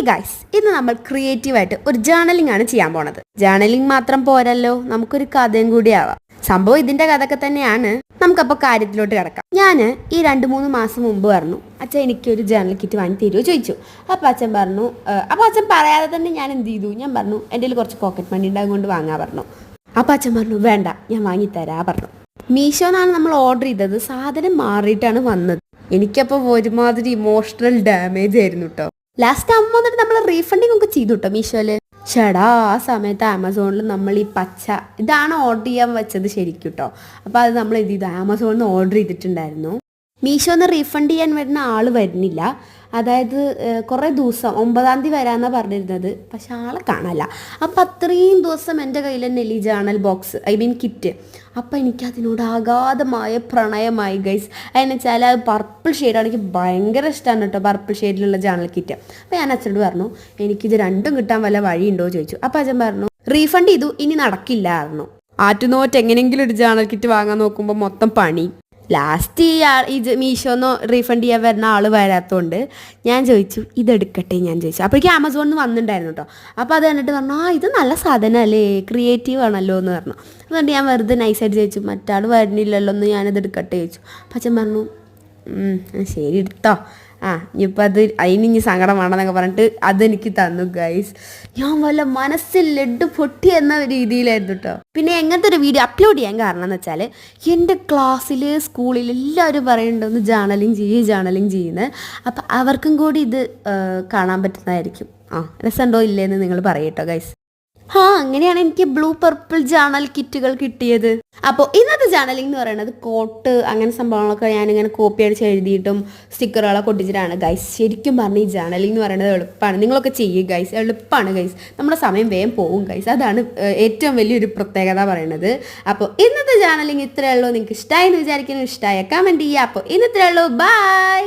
Guys, ഇന്ന് നമ്മൾ ക്രിയേറ്റീവായിട്ട് ഒരു ജേർണലിംഗ് ആണ് ചെയ്യാൻ പോണത്. ജേർണലിംഗ് മാത്രം പോരല്ലോ, നമുക്കൊരു കഥയും കൂടി ആവാം. സംഭവം ഇതിന്റെ കഥയൊക്കെ തന്നെയാണ്. നമുക്കപ്പോൾ കാര്യത്തിലോട്ട് കിടക്കാം. ഞാൻ ഈ 2-3 മാസം മുമ്പ് പറഞ്ഞു, അച്ഛൻ എനിക്കൊരു ജേർണൽ കിറ്റ് വാങ്ങി തരുമോ ചോദിച്ചു. അപ്പോൾ അച്ഛൻ പറഞ്ഞു, അപ്പോൾ അച്ഛൻ പറയാതെ തന്നെ ഞാൻ എന്ത് ചെയ്തു, ഞാൻ പറഞ്ഞു എൻ്റെ കയ്യിൽ കുറച്ച് പോക്കറ്റ് മണി ഉണ്ടാകും കൊണ്ട് വാങ്ങാൻ പറഞ്ഞു. അപ്പോൾ അച്ഛൻ പറഞ്ഞു വേണ്ട, ഞാൻ വാങ്ങിത്തരാ പറഞ്ഞു. മീഷോന്നാണ് നമ്മൾ ഓർഡർ ചെയ്തത്. സാധനം മാറിയിട്ടാണ് വന്നത്. എനിക്കപ്പോൾ ഒരുമാതിരി ഇമോഷണൽ ഡാമേജ് ആയിരുന്നു കേട്ടോ. ലാസ്റ്റ് അമ്മ വന്നിട്ട് നമ്മൾ റീഫണ്ടിങ് ഒക്കെ ചെയ്തു കേട്ടോ മീഷോയില്. ചേടാ, ആ സമയത്ത് ആമസോണിൽ നമ്മൾ ഈ പച്ച ഇതാണ് ഓർഡർ ചെയ്യാൻ വെച്ചത് ശരിക്കും കേട്ടോ. അപ്പോൾ അത് നമ്മൾ എന്ത് ചെയ്തു, ആമസോണിൽ നിന്ന് ഓർഡർ ചെയ്തിട്ടുണ്ടായിരുന്നു. മീഷോന്ന് റീഫണ്ട് ചെയ്യാൻ വരുന്ന ആൾ വരുന്നില്ല. അതായത് കുറേ ദിവസം 9-ാം തീയതി വരാമെന്നാണ് പറഞ്ഞിരുന്നത്. പക്ഷെ ആളെ കാണാനില്ല. അപ്പം അത്രയും ദിവസം എൻ്റെ കയ്യിൽ തന്നെ ഈ ജേർണൽ ബോക്സ്, കിറ്റ്. അപ്പം എനിക്കതിനോട് അഗാധമായ പ്രണയമായി ഗൈസ്. അതിന് വെച്ചാൽ അത് പർപ്പിൾ ഷെയ്ഡാണ്. എനിക്ക് ഭയങ്കര ഇഷ്ടമാണ് കേട്ടോ പർപ്പിൾ ഷെയ്ഡിലുള്ള ജേർണൽ കിറ്റ്. അപ്പം ഞാൻ അച്ഛനോട് പറഞ്ഞു, എനിക്കിത് രണ്ടും കിട്ടാൻ വല്ല വഴിയുണ്ടോ ചോദിച്ചു. അപ്പം അച്ഛൻ പറഞ്ഞു റീഫണ്ട് ചെയ്തു, ഇനി നടക്കില്ല പറഞ്ഞു. ആറ്റുനോറ്റ് എങ്ങനെയെങ്കിലും ഒരു ജേർണൽ കിറ്റ് വാങ്ങാൻ നോക്കുമ്പോൾ മൊത്തം പണി. ലാസ്റ്റ് ഈ മീഷോന്ന് റീഫണ്ട് ചെയ്യാൻ വരുന്ന ആൾ വരാത്തതുകൊണ്ട് ഞാൻ ചോദിച്ചു ഇതെടുക്കട്ടെ ഞാൻ ചോദിച്ചു. അപ്പോഴേക്കും ആമസോണിൽ നിന്ന് വന്നിട്ടുണ്ടായിരുന്നു കേട്ടോ. അപ്പോൾ അത് കണ്ടിട്ട് പറഞ്ഞു, ഇത് നല്ല സാധനമല്ലേ, ക്രിയേറ്റീവ് ആണല്ലോ എന്ന് പറഞ്ഞു. അതുകൊണ്ട് ഞാൻ വെറുതെ നൈസായിട്ട് ചോദിച്ചു, മറ്റാൾ വരുന്നില്ലല്ലോ എന്ന് ഞാനിത് എടുക്കട്ടെ ചോദിച്ചു. അപ്പം അച്ഛൻ പറഞ്ഞു ശരി എടുത്തോ, ഇനിയിപ്പോൾ അതിനി സങ്കടം വേണമെന്നൊക്കെ പറഞ്ഞിട്ട് അതെനിക്ക് തന്നു ഗൈസ്. ഞാൻ വല്ല മനസ്സിൽ ലഡ്ഡു പൊട്ടി എന്ന രീതിയിലായിരുന്നു കേട്ടോ. പിന്നെ എങ്ങനത്തെ ഒരു വീഡിയോ അപ്ലോഡ് ചെയ്യാൻ കാരണം എന്ന് വെച്ചാൽ എൻ്റെ ക്ലാസ്സിൽ സ്കൂളിൽ എല്ലാവരും പറയുന്നുണ്ടെന്ന് ജേർണലിങ് ചെയ്യുന്നത്. അപ്പം അവർക്കും കൂടി ഇത് കാണാൻ പറ്റുന്നതായിരിക്കും. രസമുണ്ടോ ഇല്ലേന്ന് നിങ്ങൾ പറയട്ടോ ഗൈസ്. അങ്ങനെയാണ് എനിക്ക് ബ്ലൂ പർപ്പിൾ ജേർണൽ കിറ്റുകൾ കിട്ടിയത്. അപ്പോൾ ഇന്നത്തെ ജേർണലിംഗ് എന്ന് പറയുന്നത് കോട്ട് അങ്ങനെ സംഭവങ്ങളൊക്കെ ഞാനിങ്ങനെ കോപ്പി അടിച്ച് എഴുതിയിട്ടും സ്റ്റിക്കറുകളൊക്കെ ഒട്ടിച്ചിട്ടാണ് ഗൈസ്. ശരിക്കും പറഞ്ഞ് ഈ ജേർണലിംഗ് എന്ന് പറയുന്നത് എളുപ്പമാണ്. നിങ്ങളൊക്കെ ചെയ്യുക ഗൈസ്, എളുപ്പമാണ് ഗൈസ്. നമ്മുടെ സമയം വേഗം പോകും ഗൈസ്. അതാണ് ഏറ്റവും വലിയൊരു പ്രത്യേകത പറയുന്നത്. അപ്പോൾ ഇന്നത്തെ ജേർണലിംഗ് ഇത്രയേ ഉള്ളൂ. നിങ്ങൾക്ക് ഇഷ്ടമായി എന്ന് വിചാരിക്കുന്നു. ഇഷ്ടമായ കമൻറ്റ് ചെയ്യുക. അപ്പോൾ ഇന്നത്രയേ ഉള്ളൂ. ബൈ.